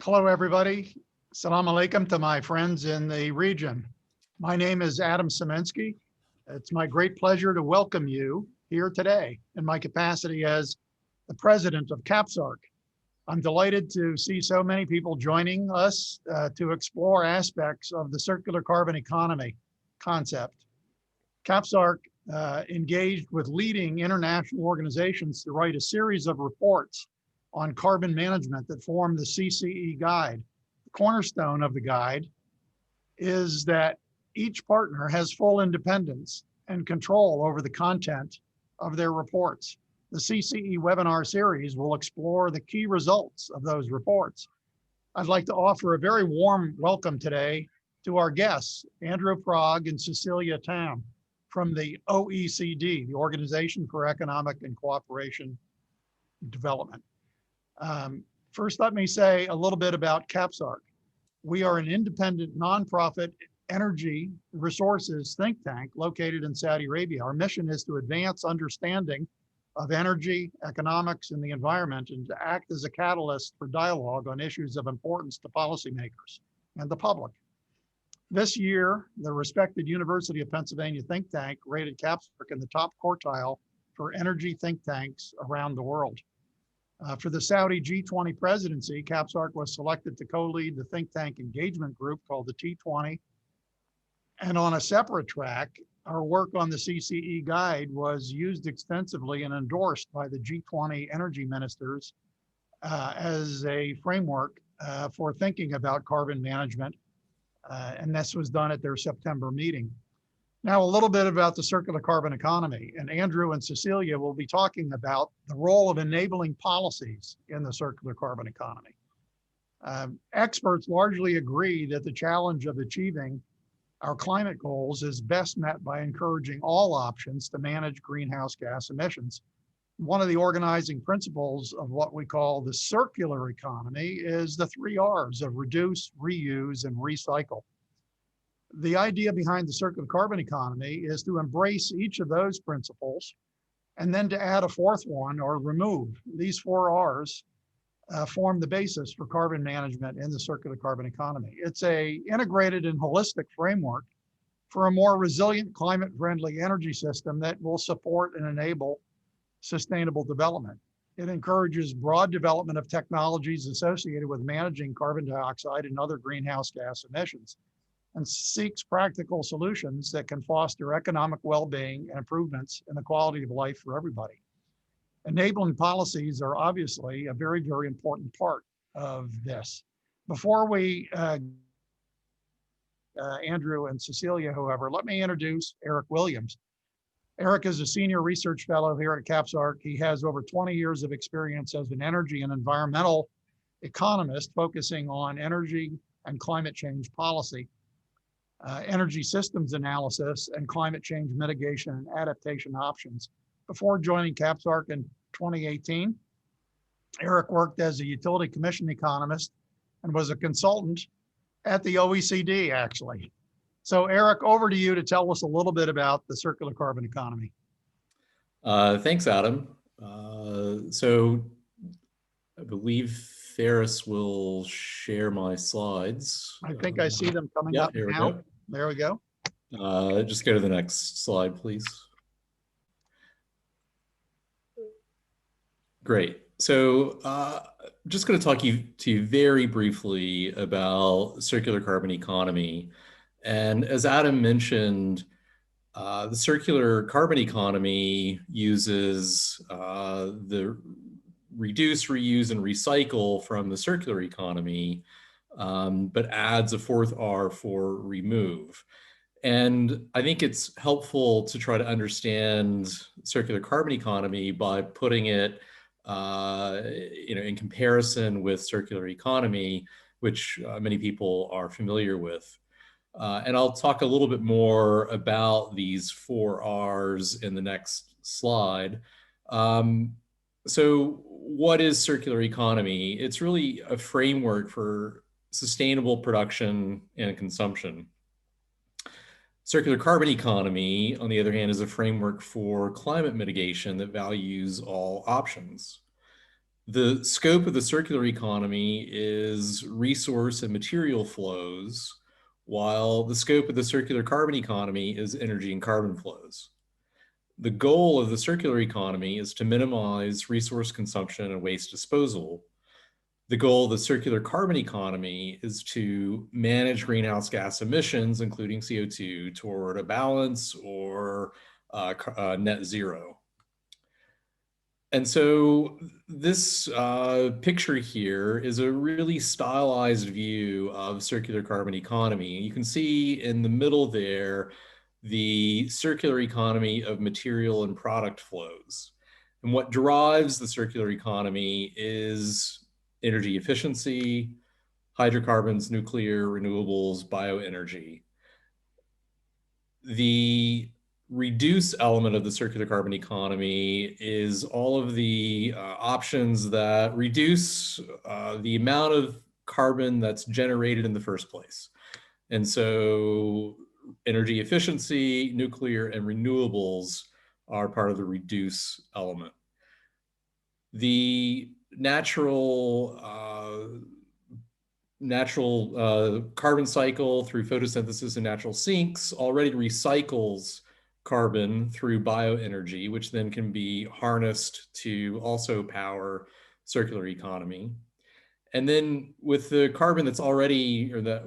Hello, everybody. Salam alaikum to my friends in the region. My name is Adam Semensky. It's my great pleasure to welcome you here today in my capacity as the president of KAPSARC. I'm delighted to see so many people joining us to explore aspects of the circular carbon economy concept. KAPSARC engaged with leading international organizations to write a series of reports on carbon management that form the CCE guide. The cornerstone of the guide is that each partner has full independence and control over the content of their reports. The CCE webinar series will explore the key results of those reports. I'd like to offer a very warm welcome today to our guests, Andrew Prague and Cecilia Tam from the OECD, the Organization for Economic and Cooperation Development. First, let me say a little bit about KAPSARC. We are an independent nonprofit energy resources think tank located in Saudi Arabia. Our mission is to advance understanding of energy, economics, and the environment, and to act as a catalyst for dialogue on issues of importance to policymakers and the public. This year, the respected University of Pennsylvania think tank rated KAPSARC in the top quartile for energy think tanks around the world. For the Saudi G20 presidency, KAPSARC was selected to co-lead the think tank engagement group called the T20. And on a separate track, our work on the CCE guide was used extensively and endorsed by the G20 energy ministers as a framework for thinking about carbon management. And this was done at their September meeting. Now, a little bit about the circular carbon economy, and Andrew and Cecilia will be talking about the role of enabling policies in the circular carbon economy. Experts largely agree that the challenge of achieving our climate goals is best met by encouraging all options to manage greenhouse gas emissions. One of the organizing principles of what we call the circular economy is the 3 R's of reduce, reuse, and recycle. The idea behind the circular carbon economy is to embrace each of those principles and then to add a 4th one, or remove. These 4 R's form the basis for carbon management in the circular carbon economy. It's an integrated and holistic framework for a more resilient, climate-friendly energy system that will support and enable sustainable development. It encourages broad development of technologies associated with managing carbon dioxide and other greenhouse gas emissions, and seeks practical solutions that can foster economic well-being and improvements in the quality of life for everybody. Enabling policies are obviously a very, very important part of this. Before we, Andrew and Cecilia, however, let me introduce Eric Williams. Eric is a senior research fellow here at KAPSARC. He has over 20 years of experience as an energy and environmental economist focusing on energy and climate change policy, energy systems analysis, and climate change mitigation and adaptation options. Before joining KAPSARC in 2018, Eric worked as a utility commission economist and was a consultant at the OECD, actually. So Eric, over to you to tell us a little bit about the circular carbon economy. Thanks, Adam. So I believe Ferris will share my slides. I think I see them coming up here now. We go. There we go. Just go to the next slide, please. Great. So just going to talk to you very briefly about circular carbon economy. And as Adam mentioned, the circular carbon economy uses the reduce, reuse, and recycle from the circular economy, but adds a 4th R for remove. And I think it's helpful to try to understand circular carbon economy by putting it in comparison with circular economy, which many people are familiar with. And I'll talk a little bit more about these 4 R's in the next slide. So what is circular economy? It's really a framework for sustainable production and consumption. Circular carbon economy, on the other hand, is a framework for climate mitigation that values all options. The scope of the circular economy is resource and material flows, while the scope of the circular carbon economy is energy and carbon flows. The goal of the circular economy is to minimize resource consumption and waste disposal. The goal of the circular carbon economy is to manage greenhouse gas emissions, including CO2, toward a balance or net zero. And so this picture here is a really stylized view of circular carbon economy. You can see in the middle there, the circular economy of material and product flows. And what drives the circular economy is energy efficiency, hydrocarbons, nuclear, renewables, bioenergy. The reduce element of the circular carbon economy is all of the options that reduce the amount of carbon that's generated in the first place. And so energy efficiency, nuclear, and renewables are part of the reduce element. The natural carbon cycle through photosynthesis and natural sinks already recycles carbon through bioenergy, which then can be harnessed to also power circular economy. And then with the carbon that's already, or that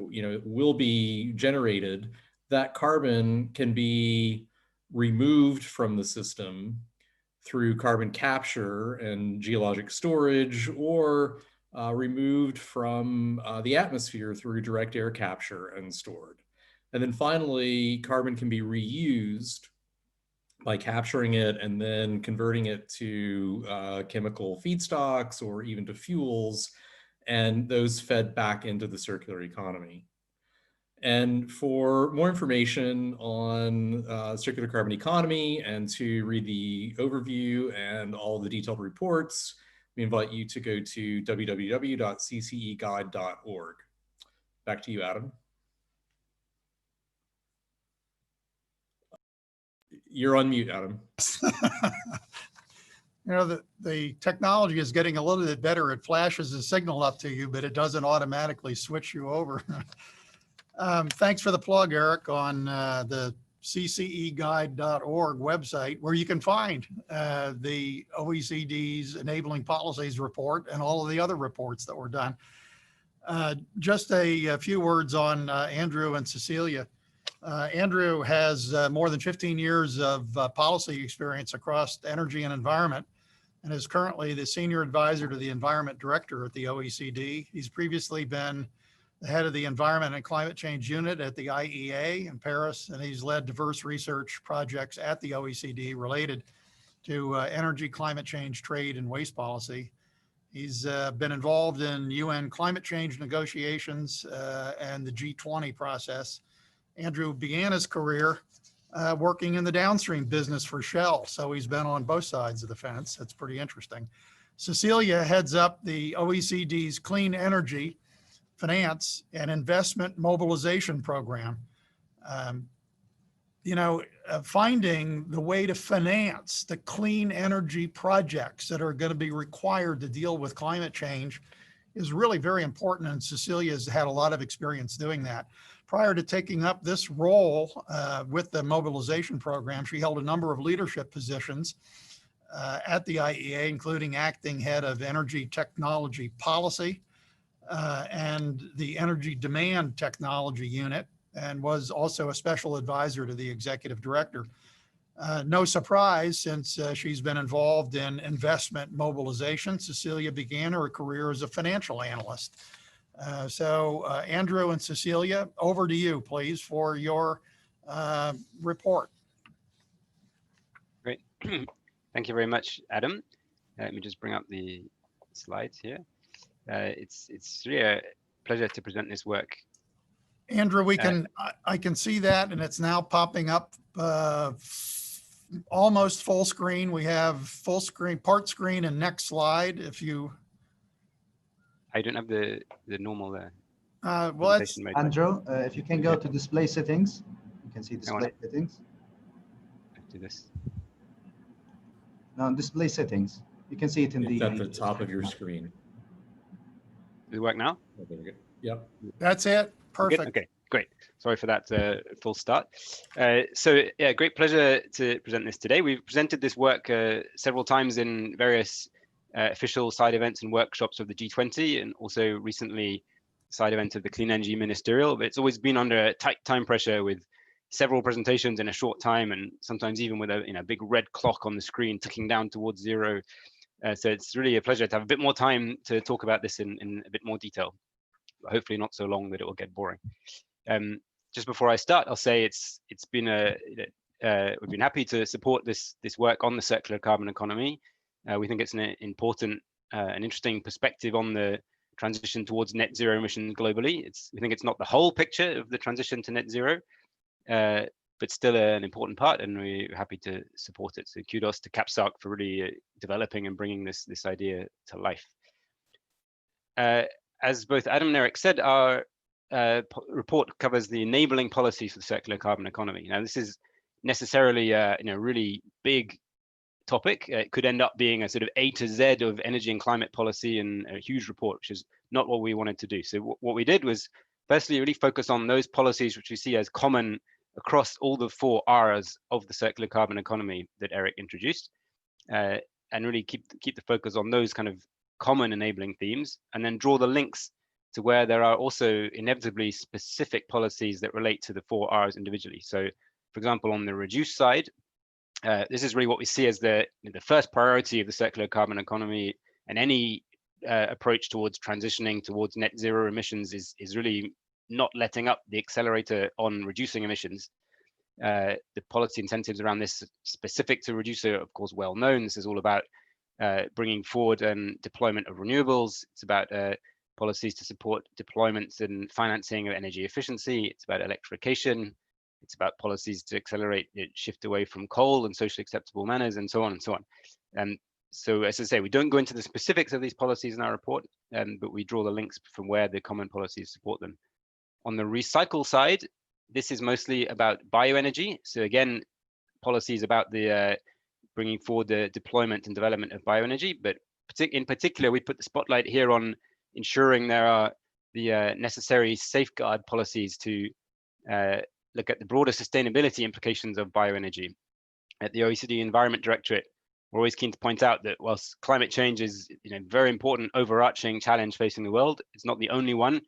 will be generated, that carbon can be removed from the system through carbon capture and geologic storage, or removed from the atmosphere through direct air capture and stored. And then finally, carbon can be reused by capturing it and then converting it to chemical feedstocks or even to fuels, and those fed back into the circular economy. And for more information on circular carbon economy and to read the overview and all the detailed reports, we invite you to go to www.cceguide.org. Back to you, Adam. You're on mute, Adam. The technology is getting a little bit better. It flashes a signal up to you, but it doesn't automatically switch you over. Thanks for the plug, Eric, on the cceguide.org website, where you can find the OECD's Enabling Policies report and all of the other reports that were done. Just a few words on Andrew and Cecilia. Andrew has more than 15 years of policy experience across energy and environment, and is currently the Senior Advisor to the Environment Director at the OECD. He's previously been the head of the Environment and Climate Change Unit at the IEA in Paris, and he's led diverse research projects at the OECD related to energy, climate change, trade, and waste policy. He's been involved in UN climate change negotiations and the G20 process. Andrew began his career working in the downstream business for Shell, so he's been on both sides of the fence. That's pretty interesting. Cecilia heads up the OECD's Clean Energy Finance and Investment Mobilization Program. Finding the way to finance the clean energy projects that are going to be required to deal with climate change is really very important, and Cecilia's had a lot of experience doing that. Prior to taking up this role with the mobilization program, she held a number of leadership positions at the IEA, including acting head of energy technology policy and the energy demand technology unit, and was also a special advisor to the executive director. No surprise, since she's been involved in investment mobilization, Cecilia began her career as a financial analyst. Andrew and Cecilia, over to you, please, for your report. Great. Thank you very much, Adam. Let me just bring up the slides here. It's really a pleasure to present this work. Andrew, I can see that, and it's now popping up almost full screen. We have full screen, part screen, and next slide. If you, I don't have the normal well, that's Andrew, if you can go to display settings, you can see display settings. Do this. No, display settings. You can see it in It's the at the top of your screen. Does it work now? Oh, there we go. Yep. That's it. We're good? Perfect. Okay, great. Sorry for that full start. So yeah, great pleasure to present this today. We've presented this work several times in various official side events and workshops of the G20, and also recently side event of the Clean Energy Ministerial. But it's always been under tight time pressure with several presentations in a short time, and sometimes even with a big red clock on the screen ticking down towards zero. So it's really a pleasure to have a bit more time to talk about this in a bit more detail. Hopefully not so long that it will get boring. Just before I start, I'll say it's been we've been happy to support this work on the circular carbon economy. We think it's an important and interesting perspective on the transition towards net zero emissions globally. We think it's not the whole picture of the transition to net zero, but still an important part, and we're happy to support it. So kudos to KAPSARC for really developing and bringing this idea to life. As both Adam and Eric said, our report covers the enabling policies for the circular carbon economy. Now, this is necessarily a really big topic. It could end up being a sort of A to Z of energy and climate policy, and a huge report, which is not what we wanted to do. So what we did was firstly really focus on those policies which we see as common across all the 4 R's of the circular carbon economy that Eric introduced, and really keep the focus on those kind of common enabling themes, and then draw the links to where there are also inevitably specific policies that relate to the 4 R's individually. So, for example, on the reduce side, this is really what we see as the first priority of the circular carbon economy, and any approach towards transitioning towards net zero emissions is really not letting up the accelerator on reducing emissions. The policy incentives around this specific to reduce are, of course, well known. This is all about bringing forward deployment of renewables. It's about policies to support deployments and financing of energy efficiency. It's about electrification. It's about policies to accelerate the shift away from coal and socially acceptable manners, and so on and so on. So as I say, we don't go into the specifics of these policies in our report, but we draw the links from where the common policies support them. On the recycle side, this is mostly about bioenergy. So again, policies about the bringing forward the deployment and development of bioenergy, but in particular, we put the spotlight here on ensuring there are the necessary safeguard policies to look at the broader sustainability implications of bioenergy. At the OECD Environment Directorate, we're always keen to point out that whilst climate change is a very important overarching challenge facing the world, it's not the only one.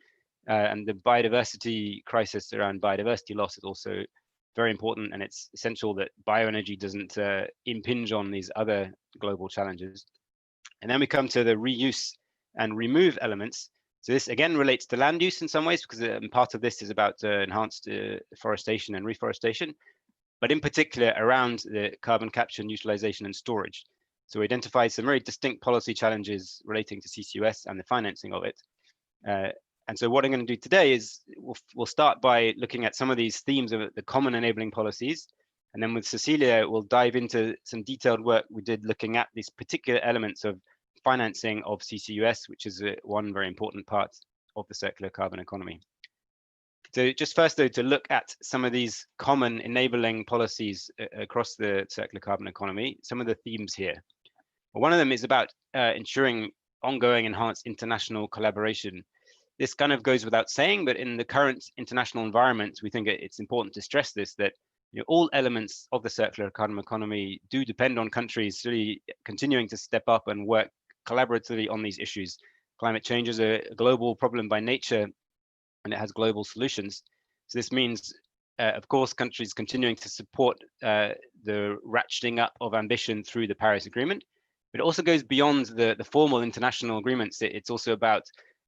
And the biodiversity crisis around biodiversity loss is also very important, and it's essential that bioenergy doesn't impinge on these other global challenges. And then we come to the reuse and remove elements. So this again relates to land use in some ways, because part of this is about enhanced forestation and reforestation, but in particular around the carbon capture and utilization and storage. So we identified some very distinct policy challenges relating to CCUS and the financing of it. And so what I'm going to do today is we'll start by looking at some of these themes of the common enabling policies. And then with Cecilia, we'll dive into some detailed work we did looking at these particular elements of financing of CCUS, which is one very important part of the circular carbon economy. So just first, though, to look at some of these common enabling policies across the circular carbon economy, some of the themes here. Well, one of them is about ensuring ongoing enhanced international collaboration. This kind of goes without saying, but in the current international environment, we think it's important to stress this, that all elements of the circular carbon economy do depend on countries really continuing to step up and work collaboratively on these issues. Climate change is a global problem by nature, and it has global solutions. So this means, of course, countries continuing to support the ratcheting up of ambition through the Paris Agreement, but it also goes beyond the formal international agreements. It's also about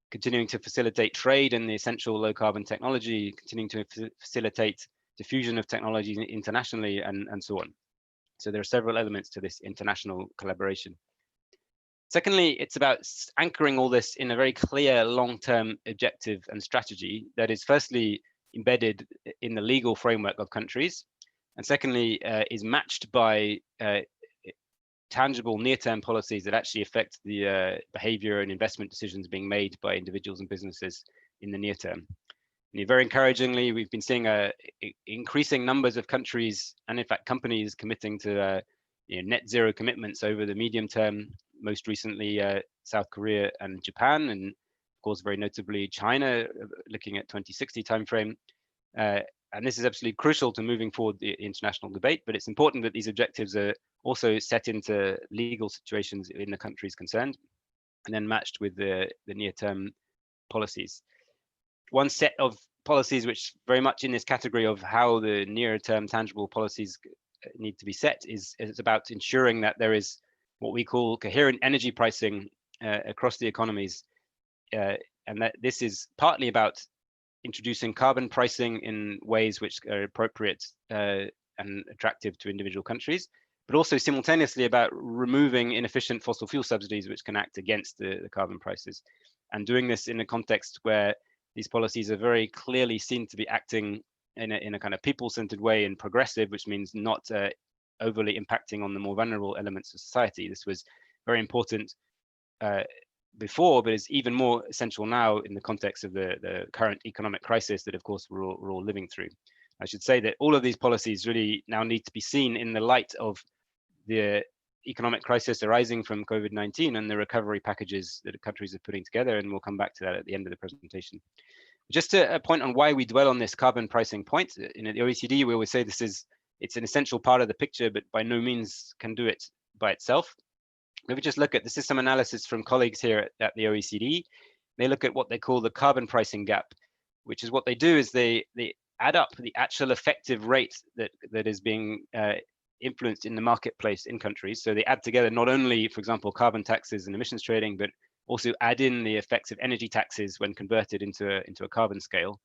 continuing to facilitate trade in the essential low carbon technology, continuing to facilitate diffusion of technologies internationally, and so on. So there are several elements to this international collaboration. Secondly, it's about anchoring all this in a very clear long-term objective and strategy that is firstly embedded in the legal framework of countries, and secondly is matched by tangible near-term policies that actually affect the behavior and investment decisions being made by individuals and businesses in the near term. And very encouragingly, we've been seeing increasing numbers of countries and in fact companies committing to net zero commitments over the medium term. most recently South Korea and Japan, and of course very notably China, looking at 2060 timeframe. And this is absolutely crucial to moving forward the international debate, but it's important that these objectives are also set into legal situations in the countries concerned, and then matched with the near-term policies. One set of policies which very much in this category of how the near-term tangible policies need to be set is about ensuring that there is what we call coherent energy pricing across the economies, and that this is partly about introducing carbon pricing in ways which are appropriate and attractive to individual countries, but also simultaneously about removing inefficient fossil fuel subsidies which can act against the carbon prices, and doing this in a context where these policies are very clearly seen to be acting in a kind of people-centered way and progressive, which means not overly impacting on the more vulnerable elements of society. This was very important before, but is even more essential now in the context of the current economic crisis that, of course, we're all living through. I should say that all of these policies really now need to be seen in the light of the economic crisis arising from COVID-19 and the recovery packages that countries are putting together, and we'll come back to that at the end of the presentation. Just a point on why we dwell on this carbon pricing point. In the OECD, we always say it's an essential part of the picture, but by no means can do it by itself. Maybe just look at, this is some analysis from colleagues here at the OECD. They look at what they call the carbon pricing gap, which is what they do is they add up the actual effective rate that is being influenced in the marketplace in countries. So they add together not only, for example, carbon taxes and emissions trading, but also add in the effects of energy taxes when converted into a carbon scale.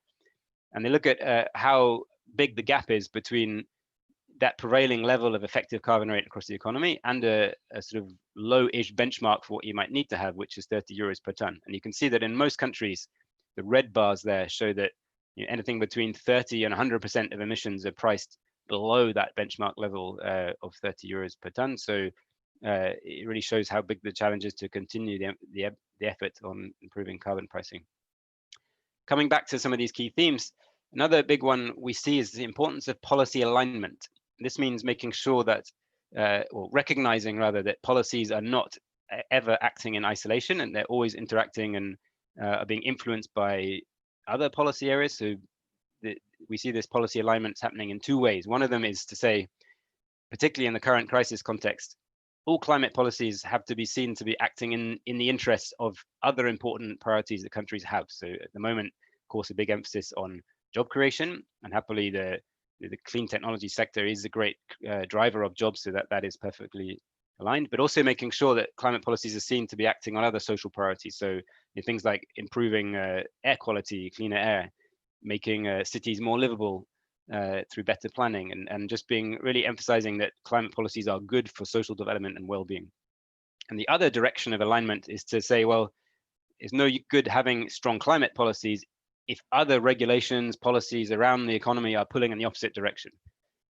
And they look at how big the gap is between that prevailing level of effective carbon rate across the economy and a sort of low-ish benchmark for what you might need to have, which is 30 euros per ton. And you can see that in most countries, the red bars there show that anything between 30 and 100% of emissions are priced below that benchmark level of 30 euros per ton. So it really shows how big the challenge is to continue the effort on improving carbon pricing. Coming back to some of these key themes, another big one we see is the importance of policy alignment. This means making sure that, or recognizing rather, that policies are not ever acting in isolation, and they're always interacting and are being influenced by other policy areas. So we see this policy alignment happening in two ways. One of them is to say, particularly in the current crisis context, all climate policies have to be seen to be acting in the interests of other important priorities that countries have. So at the moment, of course, a big emphasis on job creation, and happily the clean technology sector is a great driver of jobs, so that is perfectly aligned, but also making sure that climate policies are seen to be acting on other social priorities. So things like improving air quality, cleaner air, making cities more livable through better planning, and just being really emphasizing that climate policies are good for social development and well-being. And the other direction of alignment is to say, well, it's no good having strong climate policies if other regulations, policies around the economy are pulling in the opposite direction.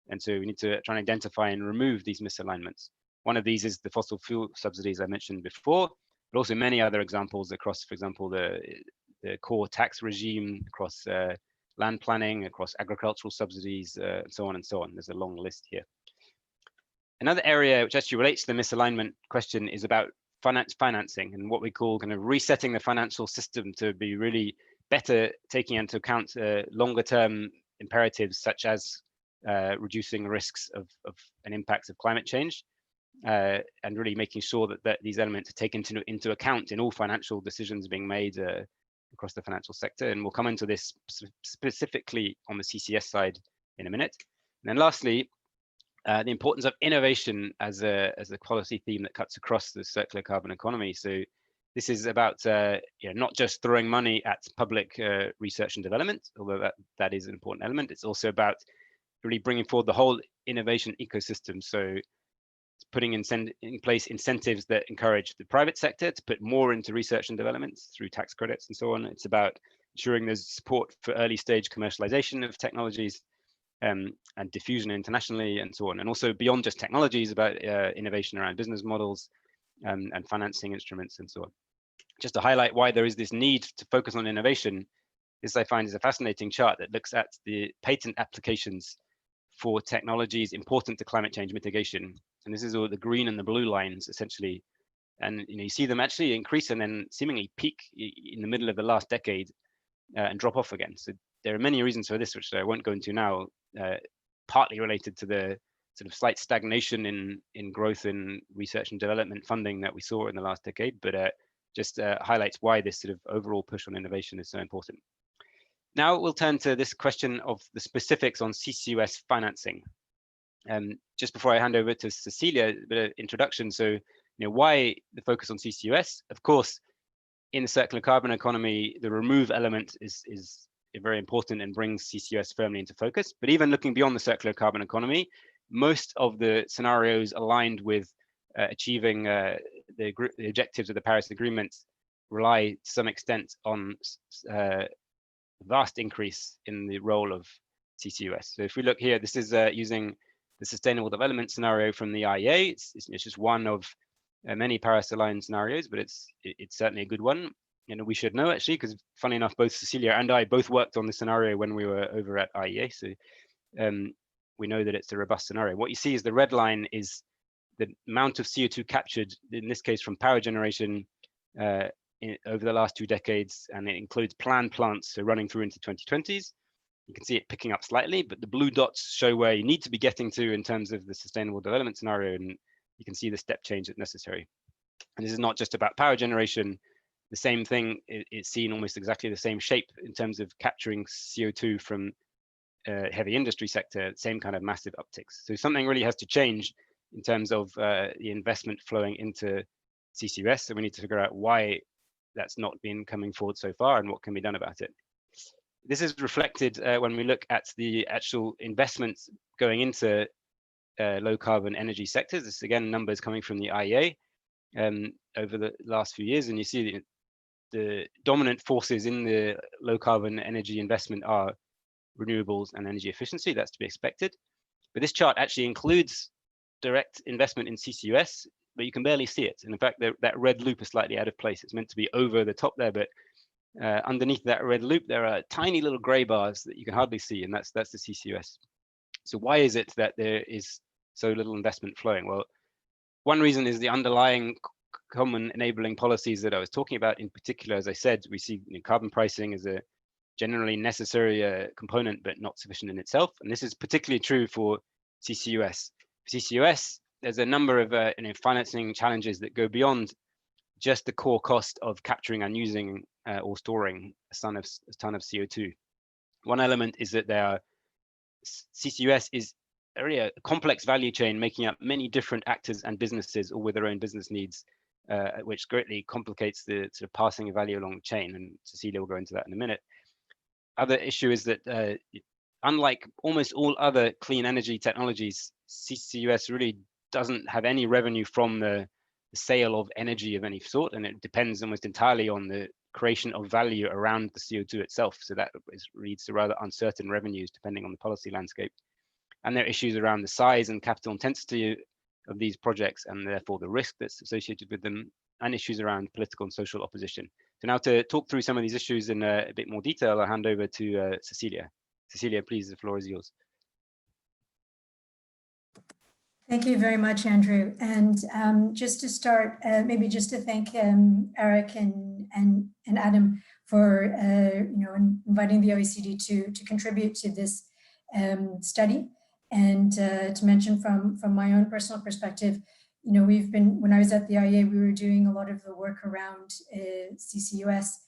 And so we need to try and identify and remove these misalignments. One of these is the fossil fuel subsidies I mentioned before, but also many other examples across, for example, the core tax regime, across land planning, across agricultural subsidies, and so on and so on. There's a long list here. Another area which actually relates to the misalignment question is about financing and what we call kind of resetting the financial system to be really better taking into account longer term imperatives such as reducing risks of and impacts of climate change, and really making sure that these elements are taken into account in all financial decisions being made across the financial sector. And we'll come into this specifically on the CCS side in a minute. And then lastly, the importance of innovation as a policy theme that cuts across the circular carbon economy. So this is about not just throwing money at public research and development, although that is an important element. It's also about really bringing forward the whole innovation ecosystem. So putting in place incentives that encourage the private sector to put more into research and development through tax credits and so on. It's about ensuring there's support for early stage commercialization of technologies and diffusion internationally and so on. And also beyond just technologies, about innovation around business models and financing instruments and so on. Just to highlight why there is this need to focus on innovation, this I find is a fascinating chart that looks at the patent applications for technologies important to climate change mitigation. And this is all the green and the blue lines essentially And you see them actually increase and then seemingly peak in the middle of the last decade and drop off again. So there are many reasons for this, which I won't go into now, partly related to the sort of slight stagnation in growth in research and development funding that we saw in the last decade, but just highlights why this sort of overall push on innovation is so important. Now we'll turn to this question of the specifics on CCUS financing. Just before I hand over to Cecilia, a bit of introduction. So, why the focus on CCUS? Of course, in the circular carbon economy, the remove element is very important and brings CCUS firmly into focus. But even looking beyond the circular carbon economy, most of the scenarios aligned with achieving the objectives of the Paris Agreement rely to some extent on vast increase in the role of CCUS. So if we look here, this is using the Sustainable Development Scenario from the IEA. It's just one of many Paris-aligned scenarios, but it's certainly a good one. We should know actually, because funny enough, both Cecilia and I both worked on the scenario when we were over at IEA. So we know that it's a robust scenario. What you see is the red line is the amount of CO2 captured, in this case from power generation, over the last 2 decades, and it includes planned plants, so running through into 2020s. You can see it picking up slightly, but the blue dots show where you need to be getting to in terms of the Sustainable Development Scenario, and you can see the step change that's necessary. And this is not just about power generation. The same thing is seen almost exactly the same shape in terms of capturing CO2 from heavy industry sector, same kind of massive upticks. So something really has to change in terms of the investment flowing into CCUS. So we need to figure out why that's not been coming forward so far and what can be done about it. This is reflected when we look at the actual investments going into low carbon energy sectors. This again, numbers coming from the IEA over the last few years, and you see the dominant forces in the low carbon energy investment are renewables and energy efficiency. That's to be expected. But this chart actually includes direct investment in CCUS, but you can barely see it. And in fact, that red loop is slightly out of place. It's meant to be over the top there, but underneath that red loop, there are tiny little gray bars that you can hardly see, and that's the CCUS. So why is it that there is so little investment flowing? Well, one reason is the underlying common enabling policies that I was talking about. In particular, as I said, we see carbon pricing as a generally necessary component, but not sufficient in itself. And this is particularly true for CCUS. For CCUS, there's a number of financing challenges that go beyond just the core cost of capturing and using or storing a ton of CO2. One element is that CCUS is a really complex value chain making up many different actors and businesses, all with their own business needs, which greatly complicates the sort of passing of value along the chain. And Cecilia will go into that in a minute. Other issue is that unlike almost all other clean energy technologies, CCUS really doesn't have any revenue from the sale of energy of any sort, and it depends almost entirely on the creation of value around the CO2 itself. So that leads to rather uncertain revenues depending on the policy landscape. And there are issues around the size and capital intensity of these projects, and therefore the risk that's associated with them, and issues around political and social opposition. So now to talk through some of these issues in a bit more detail, I'll hand over to Cecilia. Cecilia, please, the floor is yours. Thank you very much, Andrew. And just to start, maybe just to thank Eric and Adam for inviting the OECD to contribute to this study. And to mention from my own personal perspective, when I was at the IEA, we were doing a lot of the work around CCUS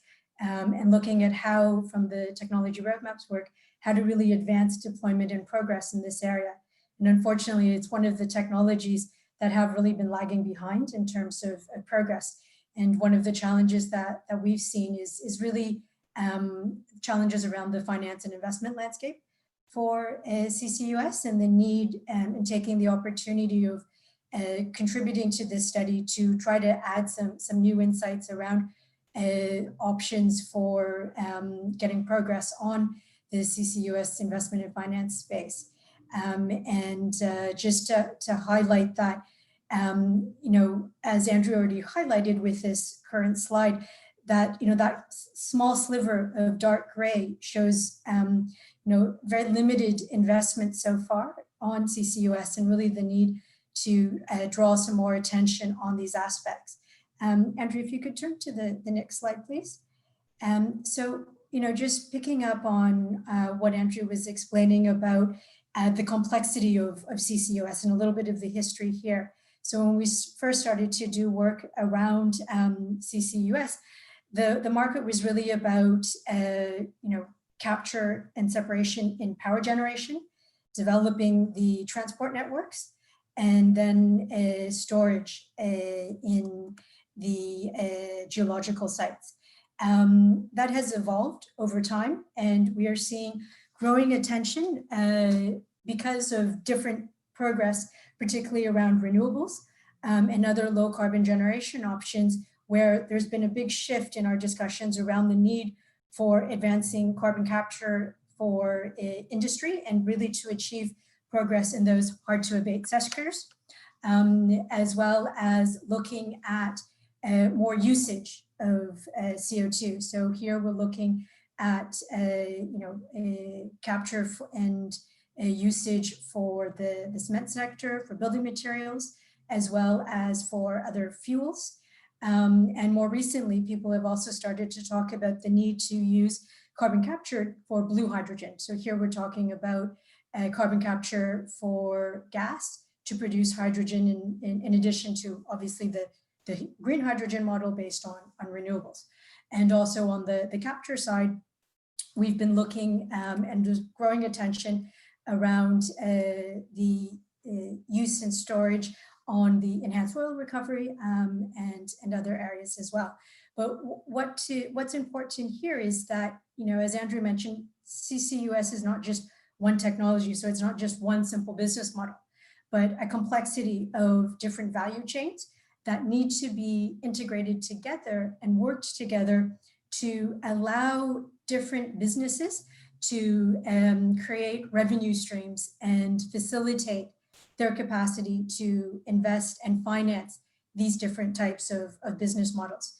and looking at how, from the technology roadmaps work, how to really advance deployment and progress in this area. And unfortunately, it's one of the technologies that have really been lagging behind in terms of progress. And one of the challenges that we've seen is really challenges around the finance and investment landscape for CCUS, and the need and taking the opportunity of contributing to this study to try to add some new insights around options for getting progress on the CCUS investment and finance space. Just to highlight that, as Andrew already highlighted with this current slide, that that small sliver of dark gray shows very limited investment so far on CCUS, and really the need to draw some more attention on these aspects. Andrew, if you could turn to the next slide, please. So, just picking up on what Andrew was explaining about the complexity of CCUS and a little bit of the history here. So when we first started to do work around CCUS, the market was really about, capture and separation in power generation, developing the transport networks, and then storage in the geological sites. That has evolved over time, and we are seeing growing attention because of different progress, particularly around renewables and other low carbon generation options, where there's been a big shift in our discussions around the need for advancing carbon capture for industry and really to achieve progress in those hard to abate sectors, as well as looking at more usage of CO2. So here we're looking at capture and usage for the cement sector, for building materials, as well as for other fuels. And more recently, people have also started to talk about the need to use carbon capture for blue hydrogen. So here we're talking about carbon capture for gas to produce hydrogen in addition to obviously the green hydrogen model based on renewables. And also on the capture side, we've been looking and there's growing attention around the use and storage on the enhanced oil recovery and other areas as well. But what's important here is that, as Andrew mentioned, CCUS is not just one technology, so it's not just one simple business model, but a complexity of different value chains that need to be integrated together and worked together to allow different businesses to create revenue streams and facilitate their capacity to invest and finance these different types of business models.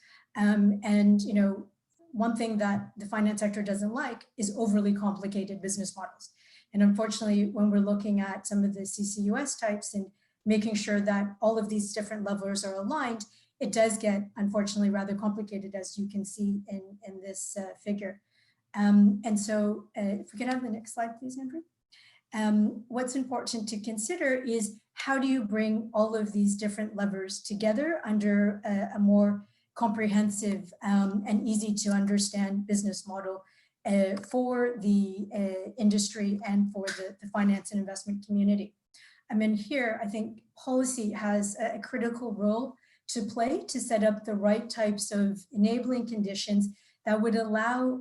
One thing that the finance sector doesn't like is overly complicated business models. And unfortunately, when we're looking at some of the CCUS types and making sure that all of these different levels are aligned, it does get, unfortunately, rather complicated, as you can see in this figure. And so if we could have the next slide, please, Andrew. What's important to consider is how do you bring all of these different levers together under a more comprehensive and easy to understand business model for the industry and for the finance and investment community. I mean, here, I think policy has a critical role to play to set up the right types of enabling conditions that would allow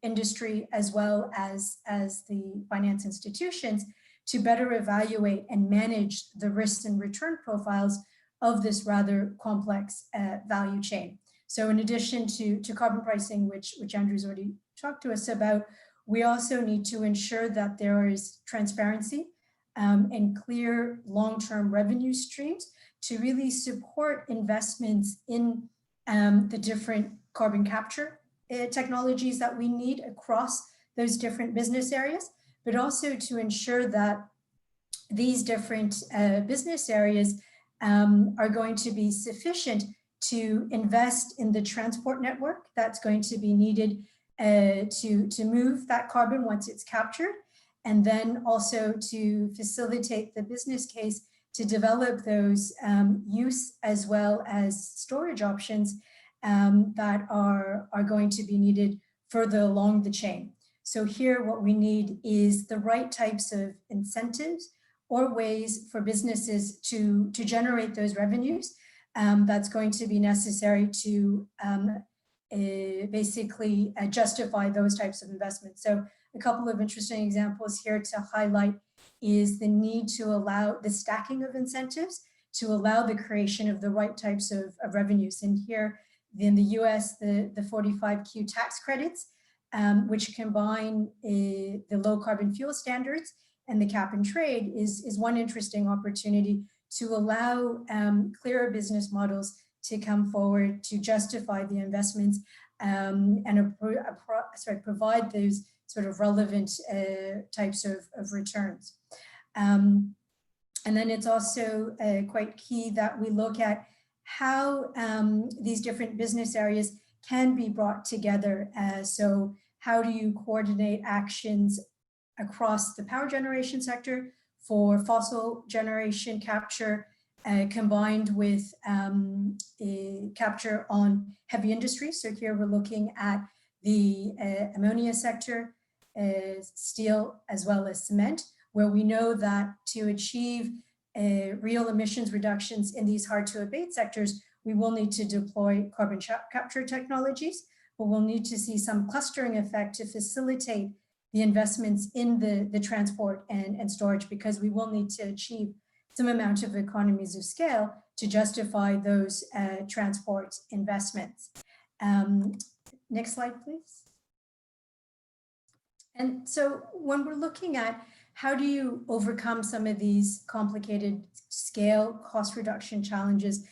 industry as well as the finance institutions to better evaluate and manage the risks and return profiles of this rather complex value chain. So in addition to carbon pricing, which Andrew's already talked to us about, we also need to ensure that there is transparency and clear long-term revenue streams to really support investments in the different carbon capture technologies that we need across those different business areas, but also to ensure that these different business areas are going to be sufficient to invest in the transport network that's going to be needed to move that carbon once it's captured, and then also to facilitate the business case to develop those use as well as storage options that are going to be needed further along the chain. So here what we need is the right types of incentives or ways for businesses to generate those revenues that's going to be necessary to basically justify those types of investments. So a couple of interesting examples here to highlight is the need to allow the stacking of incentives to allow the creation of the right types of revenues. And here in the US, the 45Q tax credits, which combine the low carbon fuel standards and the cap and trade is one interesting opportunity to allow clearer business models to come forward to justify the investments and provide those sort of relevant types of returns. And then it's also quite key that we look at how these different business areas can be brought together. So how do you coordinate actions across the power generation sector for fossil generation capture, combined with capture on heavy industry? So here we're looking at the ammonia sector, steel, as well as cement, where we know that to achieve real emissions reductions in these hard to abate sectors, we will need to deploy carbon capture technologies, but we'll need to see some clustering effect to facilitate the investments in the transport and storage, because we will need to achieve some amount of economies of scale to justify those transport investments. Next slide, please. And so when we're looking at how do you overcome some of these complicated scale cost reduction challenges,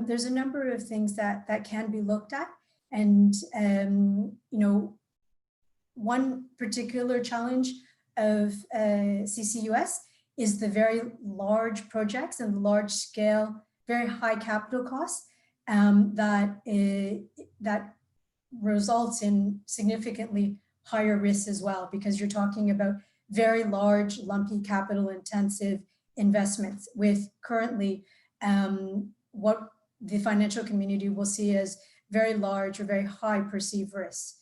there's a number of things that can be looked at. And, you know, one particular challenge of CCUS is the very large projects and large scale, very high capital costs that results in significantly higher risks as well, because you're talking about very large, lumpy, capital intensive investments with currently what the financial community will see as very large or very high perceived risks.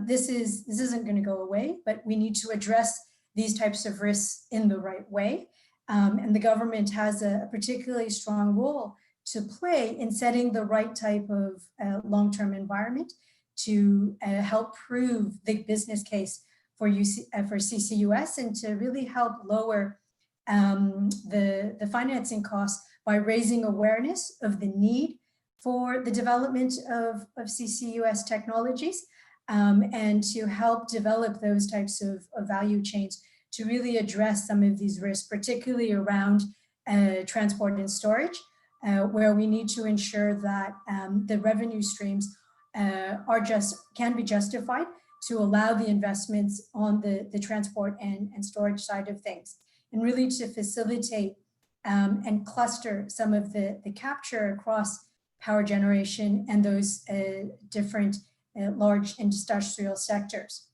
This isn't going to go away, but we need to address these types of risks in the right way. And the government has a particularly strong role to play in setting the right type of long-term environment to help prove the business case for CCUS and to really help lower the financing costs by raising awareness of the need for the development of CCUS technologies and to help develop those types of value chains to really address some of these risks, particularly around transport and storage, where we need to ensure that the revenue streams can be justified to allow the investments on the transport and storage side of things, and really to facilitate and cluster some of the capture across power generation and those different large industrial sectors.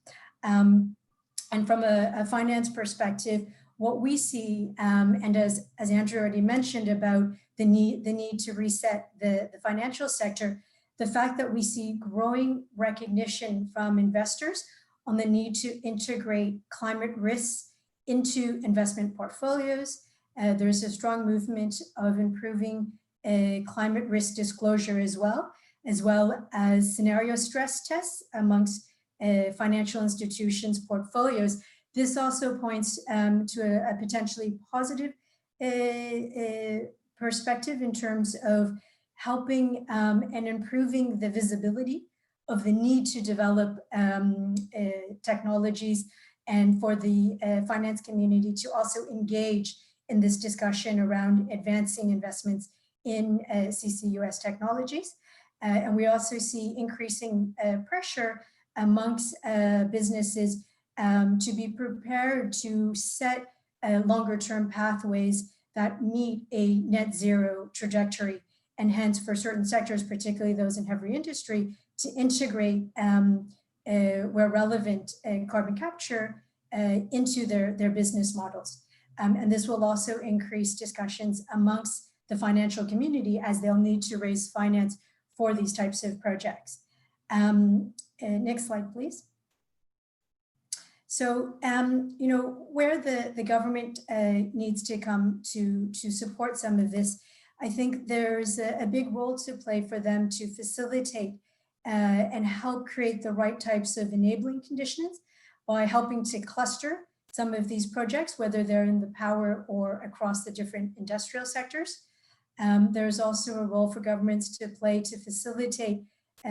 And from a finance perspective, what we see, and as Andrew already mentioned about the need to reset the financial sector, the fact that we see growing recognition from investors on the need to integrate climate risks into investment portfolios. There's a strong movement of improving climate risk disclosure as well as scenario stress tests amongst financial institutions' portfolios. This also points to a potentially positive perspective in terms of helping and improving the visibility of the need to develop technologies, and for the finance community to also engage in this discussion around advancing investments in CCUS technologies. And we also see increasing pressure amongst businesses to be prepared to set longer term pathways that meet a net zero trajectory, and hence for certain sectors, particularly those in heavy industry, to integrate where relevant carbon capture into their business models. And this will also increase discussions amongst the financial community as they'll need to raise finance for these types of projects. Next slide, please. So, you know, where the government needs to come to support some of this, I think there's a big role to play for them to facilitate and help create the right types of enabling conditions by helping to cluster some of these projects, whether they're in the power or across the different industrial sectors. There's also a role for governments to play to facilitate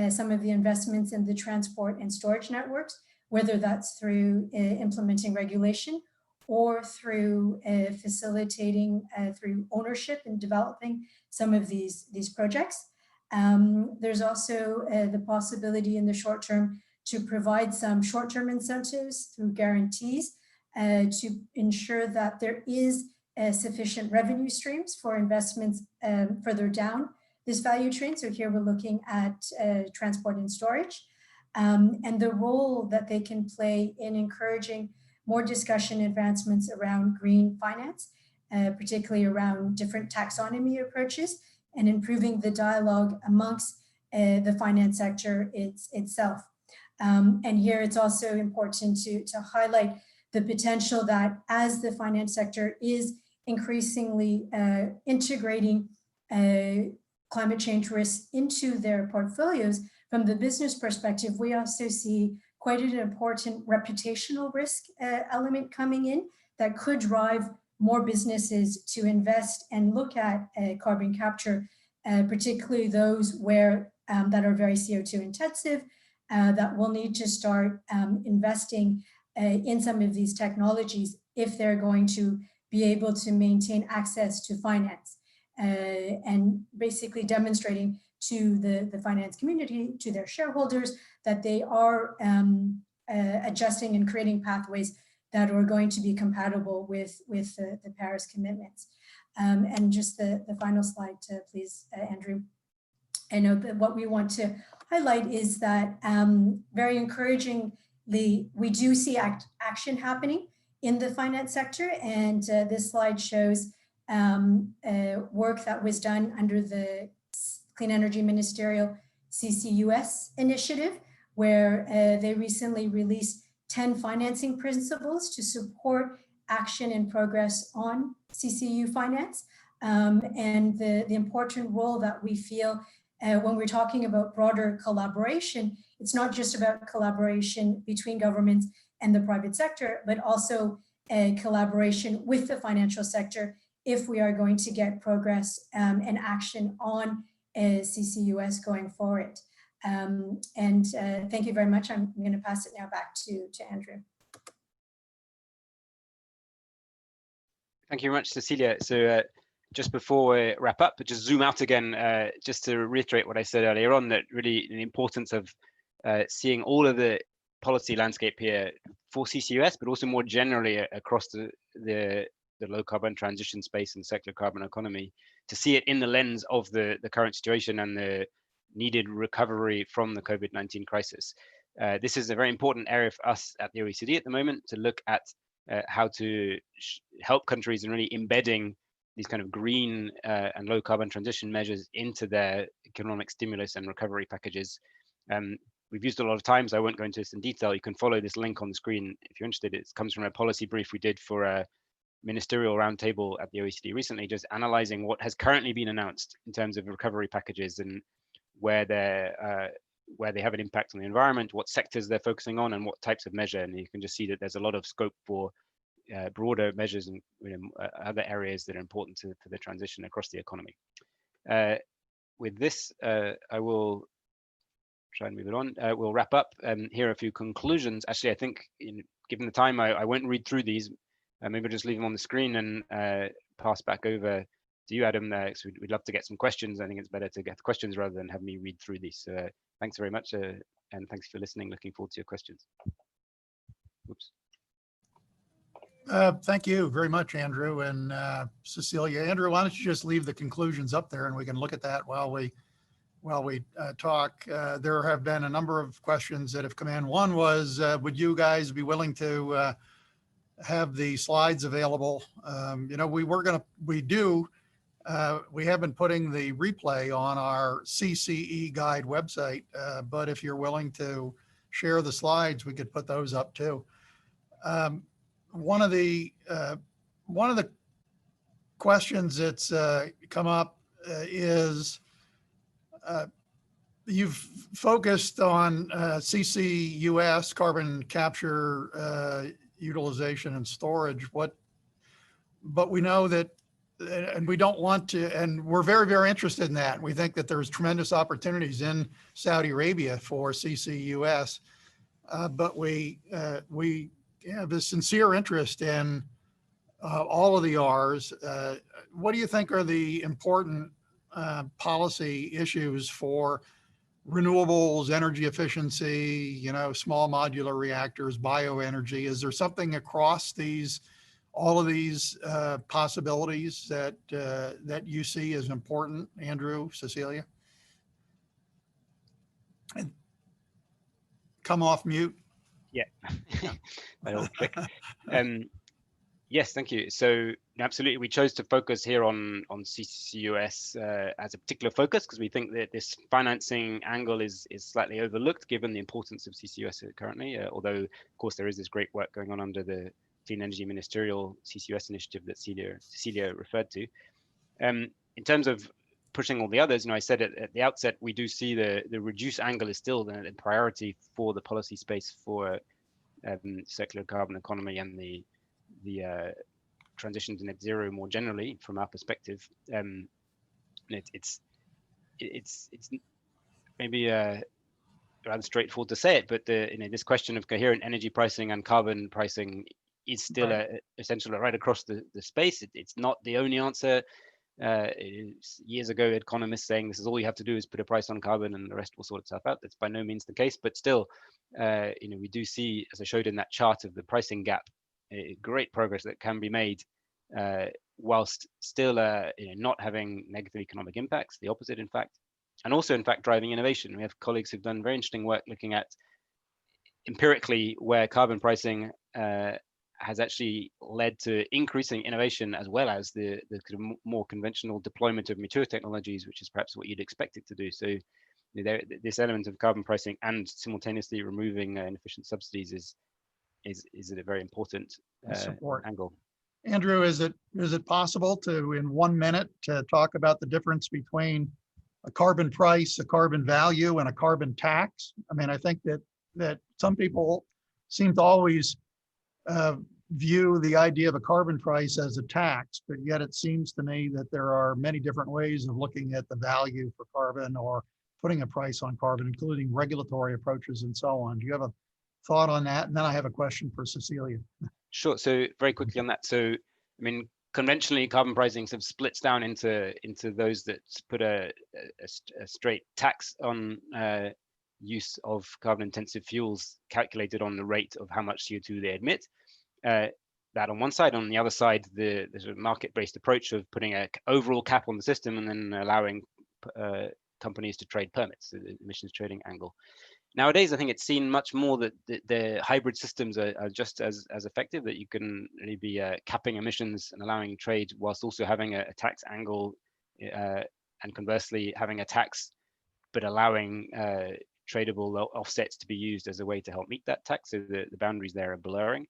some of the investments in the transport and storage networks, whether that's through implementing regulation or through facilitating through ownership and developing some of these projects. There's also the possibility in the short term to provide some short-term incentives through guarantees to ensure that there is sufficient revenue streams for investments further down this value chain. So here we're looking at transport and storage, and the role that they can play in encouraging more discussion advancements around green finance, particularly around different taxonomy approaches, and improving the dialogue amongst the finance sector itself. And here it's also important to highlight the potential that as the finance sector is increasingly integrating climate change risks into their portfolios, from the business perspective, we also see quite an important reputational risk element coming in that could drive more businesses to invest and look at carbon capture, particularly those where that are very CO2 intensive, that will need to start investing in some of these technologies if they're going to be able to maintain access to finance, and basically demonstrating to the finance community, to their shareholders, that they are adjusting and creating pathways that are going to be compatible with the Paris commitments. And just the final slide, please, Andrew. I know that what we want to highlight is that very encouragingly, we do see action happening in the finance sector. And this slide shows work that was done under the Clean Energy Ministerial CCUS initiative, where they recently released 10 financing principles to support action and progress on CCU finance. And the important role that we feel when we're talking about broader collaboration, it's not just about collaboration between governments and the private sector, but also collaboration with the financial sector if we are going to get progress and action on CCUS going forward. And thank you very much. I'm going to pass it now back to Andrew. Thank you very much, Cecilia. So just before we wrap up, just zoom out again, just to reiterate what I said earlier on, that really the importance of seeing all of the policy landscape here for CCUS, but also more generally across the low carbon transition space and circular carbon economy, to see it in the lens of the current situation and the needed recovery from the COVID-19 crisis. This is a very important area for us at the OECD at the moment, to look at how to help countries in really embedding these kind of green and low carbon transition measures into their economic stimulus and recovery packages. We've used a lot of times, I won't go into this in detail. You can follow this link on the screen if you're interested. It comes from a policy brief we did for a ministerial roundtable at the OECD recently, just analyzing what has currently been announced in terms of recovery packages and where they have an impact on the environment, what sectors they're focusing on, and what types of measure. And you can just see that there's a lot of scope for broader measures and other areas that are important to the transition across the economy. With this, I will try and move it on. We'll wrap up. Here are a few conclusions. Actually, I think given the time, I won't read through these. Maybe I'll just leave them on the screen and pass back over to you, Adam. So we'd love to get some questions. I think it's better to get the questions rather than have me read through these. Thanks very much, and thanks for listening. Looking forward to your questions. Oops. Thank you very much, Andrew and Cecilia. Andrew, why don't you just leave the conclusions up there and we can look at that while we talk. There have been a number of questions that have come in. One was, would you guys be willing to have the slides available? We have been putting the replay on our CCE guide website, but if you're willing to share the slides, we could put those up too. One of the questions that's come up is you've focused on CCUS, carbon capture, utilization and storage. But we know that, and we don't want to, and we're very, very interested in that. We think that there's tremendous opportunities in Saudi Arabia for CCUS, but we have a sincere interest in all of the R's. What do you think are the important policy issues for renewables, energy efficiency, small modular reactors, bioenergy? Is there something across all of these possibilities that that you see as important, Andrew, Cecilia? And come off mute. Yeah, my old trick. Yes, thank you. So absolutely, we chose to focus here on CCUS as a particular focus because we think that this financing angle is slightly overlooked given the importance of CCUS currently. Although, of course, there is this great work going on under the Clean Energy Ministerial CCUS initiative that Cecilia referred to. In terms of pushing all the others, I said at the outset, we do see the reduce angle is still the priority for the policy space for circular carbon economy and the transition to net zero more generally from our perspective. It's maybe rather straightforward to say it, but this question of coherent energy pricing and carbon pricing is still essential right across the space. It's not the only answer. Years ago, economists saying this is all you have to do is put a price on carbon and the rest will sort itself out. That's by no means the case, but still, we do see, as I showed in that chart of the pricing gap, great progress that can be made whilst still not having negative economic impacts, the opposite in fact, and also in fact driving innovation. We have colleagues who've done very interesting work looking at empirically where carbon pricing has actually led to increasing innovation as well as the more conventional deployment of mature technologies, which is perhaps what you'd expect it to do. So this element of carbon pricing and simultaneously removing inefficient subsidies is a very important angle. Andrew, is it possible to, in 1 minute, to talk about the difference between a carbon price, a carbon value, and a carbon tax? I mean, I think that some people seem to always view the idea of a carbon price as a tax, but yet it seems to me that there are many different ways of looking at the value for carbon or putting a price on carbon, including regulatory approaches and so on. Do you have a thought on that? And then I have a question for Cecilia. Sure. So very quickly on that. So, I mean, conventionally, carbon pricing sort of splits down into those that put a straight tax on use of carbon-intensive fuels calculated on the rate of how much CO2 they emit. That on one side. On the other side, the sort of market-based approach of putting an overall cap on the system and then allowing companies to trade permits, the emissions trading angle. Nowadays, I think it's seen much more that the hybrid systems are just as effective, that you can really be capping emissions and allowing trade whilst also having a tax angle, and conversely having a tax, but allowing tradable offsets to be used as a way to help meet that tax. So the boundaries there are blurring.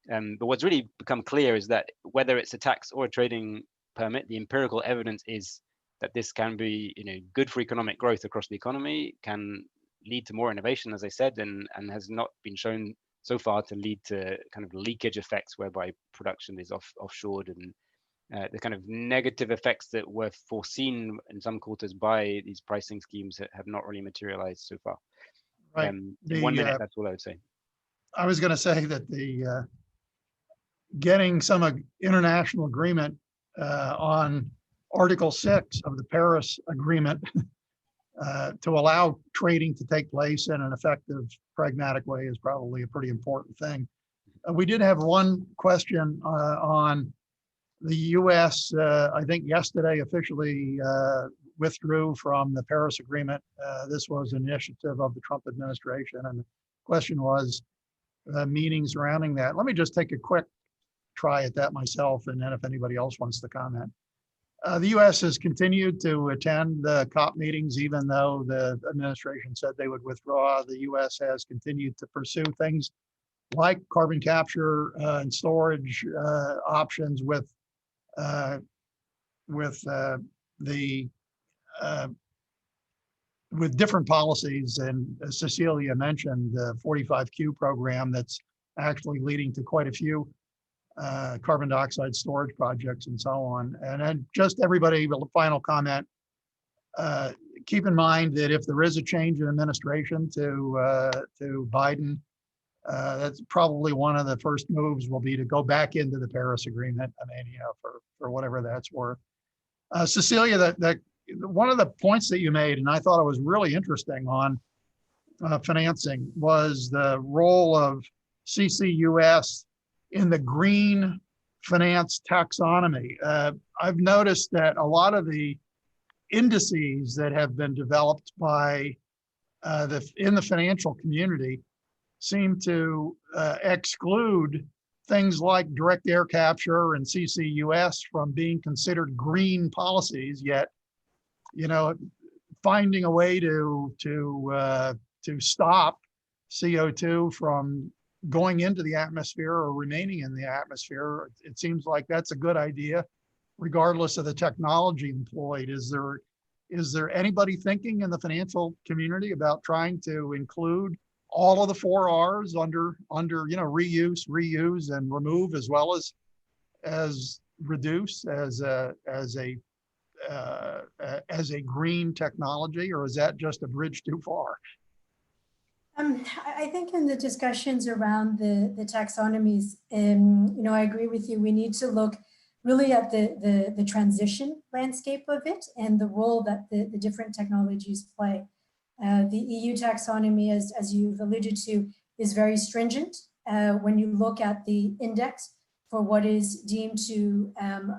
But what's really become clear is that whether it's a tax or a trading permit, the empirical evidence is that this can be good for economic growth across the economy, can lead to more innovation, as I said, and has not been shown so far to lead to kind of leakage effects whereby production is offshored, and the kind of negative effects that were foreseen in some quarters by these pricing schemes have not really materialized so far. Right. In 1 minute, that's all I would say. I was going to say that the getting some international agreement on Article 6 of the Paris Agreement to allow trading to take place in an effective, pragmatic way is probably a pretty important thing. We did have one question on the US, I think yesterday officially withdrew from the Paris Agreement. This was an initiative of the Trump administration, and the question was meaning surrounding that. Let me just take a quick try at that myself, and then if anybody else wants to comment. The US has continued to attend the COP meetings, even though the administration said they would withdraw. The US has continued to pursue things like carbon capture and storage options with different policies. And as Cecilia mentioned, the 45Q program that's actually leading to quite a few carbon dioxide storage projects and so on. And then just everybody, a final comment, keep in mind that if there is a change in administration to Biden, that's probably one of the first moves will be to go back into the Paris Agreement. I mean, for whatever that's worth. Cecilia, that one of the points that you made, and I thought it was really interesting on financing, was the role of CCUS in the green finance taxonomy. I've noticed that a lot of the indices that have been developed by in the financial community seem to exclude things like direct air capture and CCUS from being considered green policies. Yet, you know, finding a way to stop CO2 from going into the atmosphere or remaining in the atmosphere, it seems like that's a good idea, regardless of the technology employed. Is there anybody thinking in the financial community about trying to include all of the 4 R's under reuse, reuse, and remove, as well as reduce as a green technology, or is that just a bridge too far? I think in the discussions around the taxonomies, I agree with you. We need to look really at the transition landscape of it and the role that the different technologies play. The EU taxonomy, as you've alluded to, is very stringent. When you look at the index for what is deemed to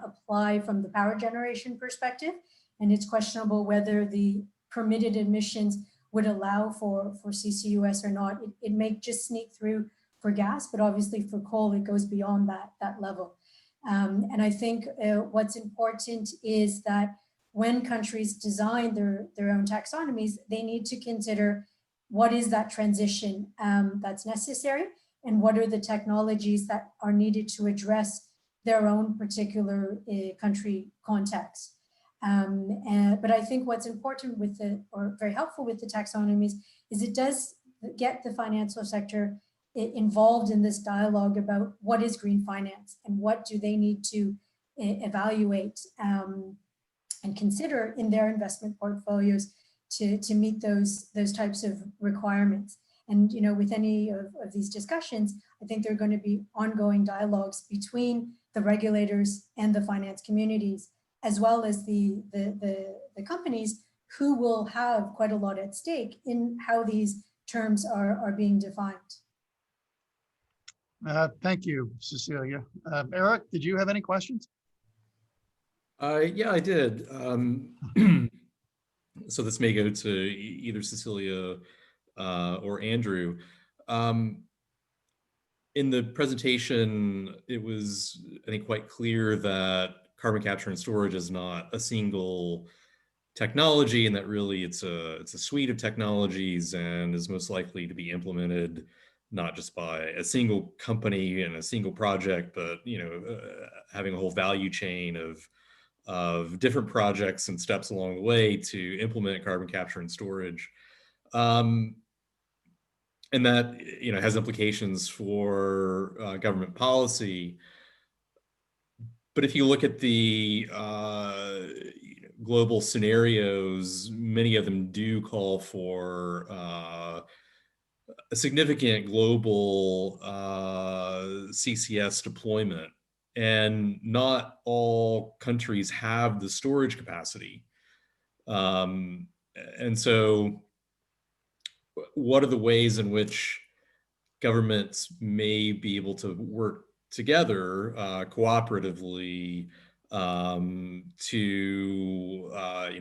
apply from the power generation perspective, and it's questionable whether the permitted emissions would allow for CCUS or not. It may just sneak through for gas, but obviously for coal, it goes beyond that level. And I think what's important is that when countries design their own taxonomies, they need to consider what is that transition that's necessary and what are the technologies that are needed to address their own particular country context. But I think what's important with or very helpful with the taxonomies is it does get the financial sector involved in this dialogue about what is green finance and what do they need to evaluate and consider in their investment portfolios to meet those types of requirements. And with any of these discussions, I think there are going to be ongoing dialogues between the regulators and the finance communities, as well as the companies who will have quite a lot at stake in how these terms are being defined. Thank you, Cecilia. Eric, did you have any questions? Yeah, I did. So this may go to either Cecilia or Andrew. In the presentation, it was, I think, quite clear that carbon capture and storage is not a single technology, and that really it's a suite of technologies and is most likely to be implemented not just by a single company and a single project, but having a whole value chain of different projects and steps along the way to implement carbon capture and storage. And that has implications for government policy. But if you look at the global scenarios, many of them do call for a significant global CCS deployment. And not all countries have the storage capacity. And so what are the ways in which governments may be able to work together cooperatively to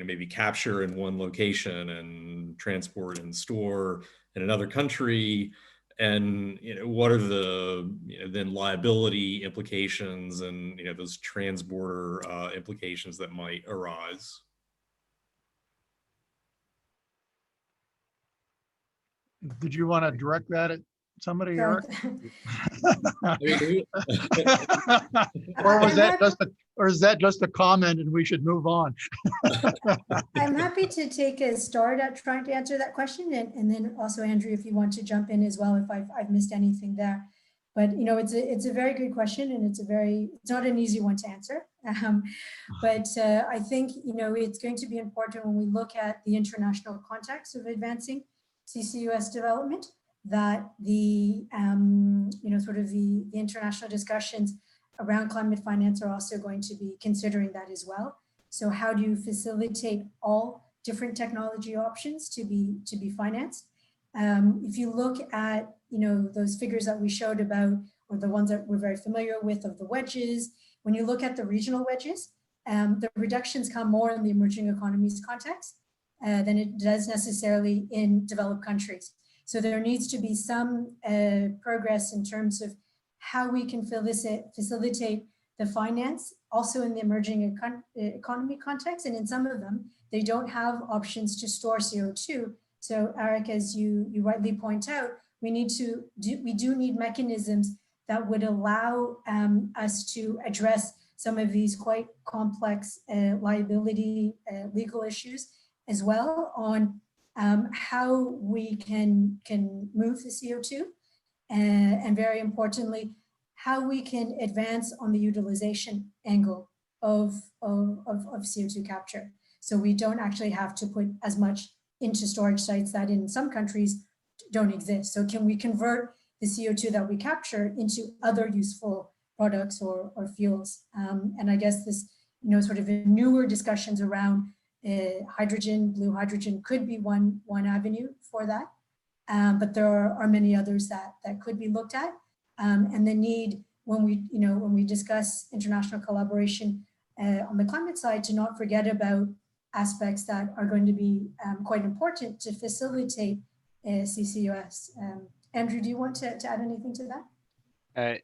maybe capture in one location and transport and store in another country? And what are the then liability implications and those transborder implications that might arise? Did you want to direct that at somebody, Eric? Or is that just a comment and we should move on? I'm happy to take a start at trying to answer that question, and then also Andrew, if you want to jump in as well, if I've missed anything there. But it's a very good question, and it's not an easy one to answer. But I think it's going to be important when we look at the international context of advancing CCUS development, that the sort of the international discussions around climate finance are also going to be considering that as well. So how do you facilitate all different technology options to be financed? If you look at those figures that we showed about or the ones that we're very familiar with of the wedges. When you look at the regional wedges, the reductions come more in the emerging economies context than it does necessarily in developed countries. So there needs to be some progress in terms of how we can facilitate the finance also in the emerging economy context. And in some of them, they don't have options to store CO2. So Eric, as you rightly point out, we do need mechanisms that would allow us to address some of these quite complex liability legal issues as well on how we can move the CO2 and very importantly, how we can advance on the utilization angle of CO2 capture. So we don't actually have to put as much into storage sites that in some countries don't exist. So can we convert the CO2 that we capture into other useful products or fuels? And I guess this, sort of newer discussions around hydrogen, blue hydrogen could be one avenue for that. But there are many others that could be looked at. And the need when we discuss international collaboration on the climate side to not forget about aspects that are going to be quite important to facilitate CCUS. Andrew, do you want to add anything to that?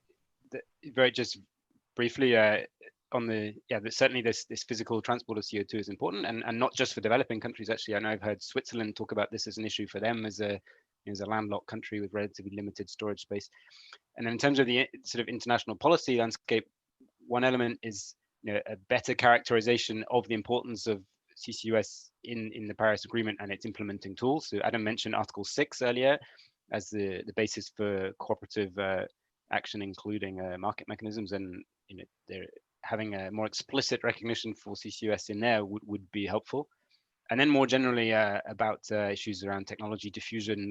Very just briefly certainly this physical transport of CO2 is important, and not just for developing countries. Actually, I know I've heard Switzerland talk about this as an issue for them as a landlocked country with relatively limited storage space. And in terms of the sort of international policy landscape, one element is a better characterization of the importance of CCUS in the Paris Agreement and its implementing tools. So Adam mentioned Article 6 earlier as the basis for cooperative action, including market mechanisms, and they're having a more explicit recognition for CCUS in there would be helpful. And then more generally about issues around technology diffusion,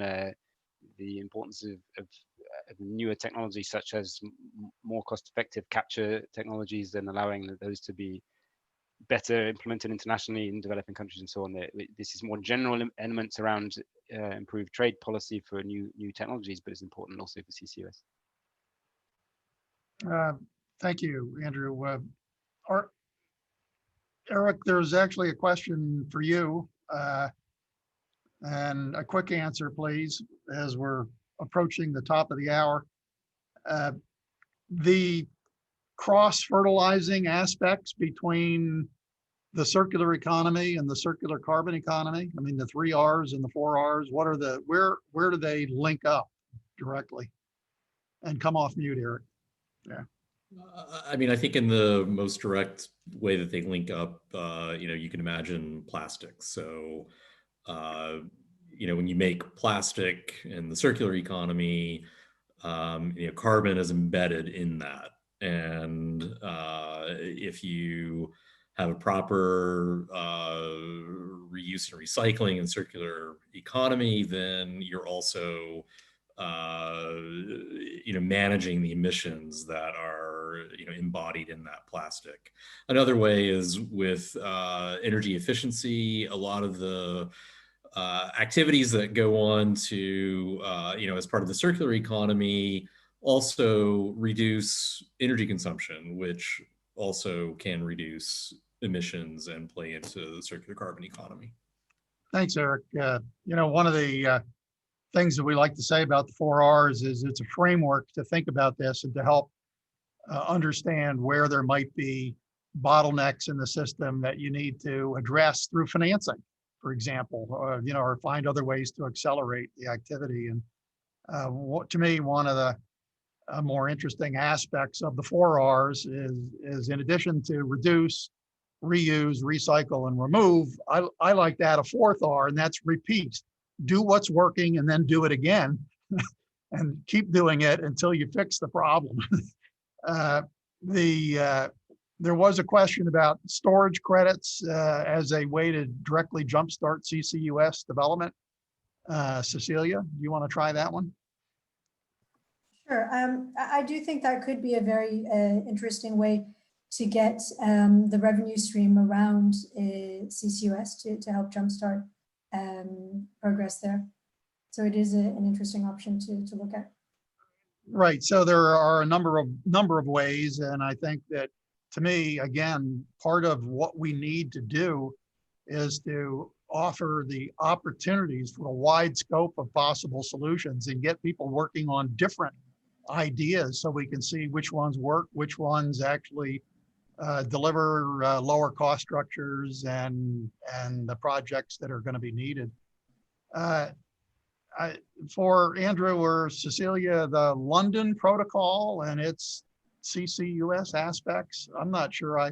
the importance of newer technologies such as more cost-effective capture technologies and allowing those to be better implemented internationally in developing countries and so on. This is more general elements around improved trade policy for new technologies, but it's important also for CCUS. Thank you, Andrew. Eric, there's actually a question for you, and a quick answer, please, as we're approaching the top of the hour. The cross-fertilizing aspects between the circular economy and the circular carbon economy, I mean, the 3 R's and the 4 R's, where do they link up directly? And come off mute, Eric. Yeah. I mean, I think in the most direct way that they link up, you can imagine plastics. So, when you make plastic in the circular economy, carbon is embedded in that. And if you have a proper reuse and recycling and circular economy, then you're also managing the emissions that are embodied in that plastic. Another way is with energy efficiency. A lot of the activities that go on to as part of the circular economy also reduce energy consumption, which also can reduce emissions and play into the circular carbon economy. Thanks, Eric. One of the things that we like to say about the 4 R's is it's a framework to think about this and to help understand where there might be bottlenecks in the system that you need to address through financing, for example, or find other ways to accelerate the activity. And to me, one of the more interesting aspects of the 4 R's is in addition to reduce, reuse, recycle, and remove, I like to add a 4th R, and that's repeat. Do what's working and then do it again and keep doing it until you fix the problem. There was a question about storage credits as a way to directly jumpstart CCUS development. Cecilia, do you want to try that one? Sure. I do think that could be a very interesting way to get the revenue stream around CCUS to help jumpstart progress there. So it is an interesting option to look at. Right. So there are a number of ways, and I think that, to me, again, part of what we need to do is to offer the opportunities for a wide scope of possible solutions and get people working on different ideas so we can see which ones work, which ones actually deliver lower cost structures and the projects that are going to be needed. For Andrew or Cecilia, the London Protocol and its CCUS aspects, I'm not sure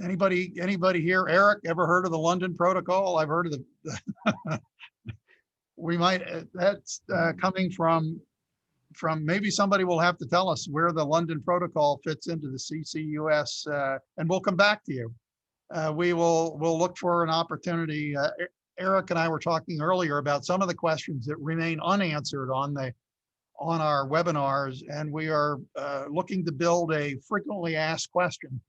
anybody here, Eric, ever heard of the London Protocol? I've heard of the, we might, that's coming from maybe somebody will have to tell us where the London Protocol fits into the CCUS, and we'll come back to you. We'll look for an opportunity. Eric and I were talking earlier about some of the questions that remain unanswered on our webinars, and we are looking to build a frequently asked question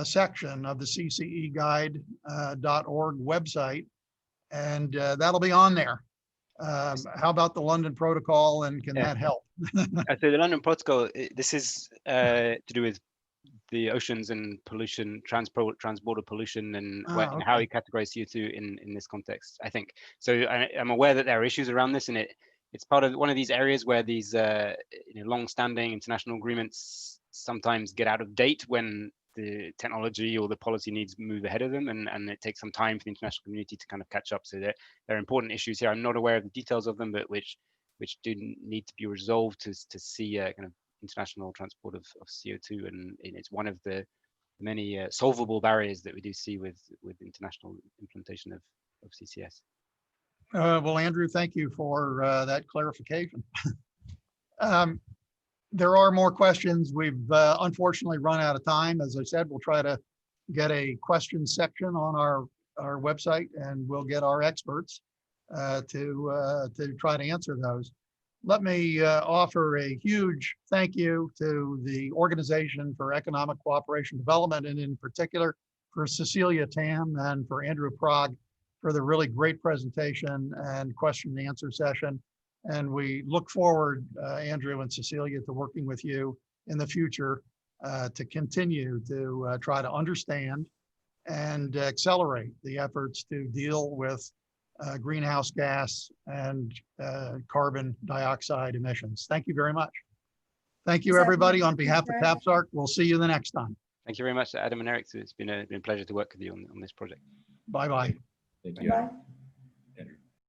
section of the CCE guide.org website, and that'll be on there. How about the London Protocol, and can that help? So the London Protocol, this is to do with the oceans and pollution, transborder pollution, and Okay. how we categorize CO2 in this context, I think. So I'm aware that there are issues around this, and it's part of one of these areas where these long-standing international agreements sometimes get out of date when the technology or the policy needs move ahead of them, and it takes some time for the international community to kind of catch up. So there are important issues here. I'm not aware of the details of them, but which do need to be resolved to see kind of international transport of CO2, and it's one of the many solvable barriers that we do see with international implementation of CCS. Well, Andrew, thank you for that clarification. There are more questions. We've unfortunately run out of time. As I said, we'll try to get a question section on our website, and we'll get our experts to try to answer those. Let me offer a huge thank you to the Organization for Economic Cooperation and Development, and in particular for Cecilia Tam and for Andrew Prague for the really great presentation and question and answer session. And we look forward, Andrew and Cecilia, to working with you in the future to continue to try to understand and accelerate the efforts to deal with greenhouse gas and carbon dioxide emissions. Thank you very much. Thank you, everybody. On behalf of KAPSARC, we'll see you the next time. Thank you very much, Adam and Eric. It's been a pleasure to work with you on this project. Bye-bye. Thank you. Bye.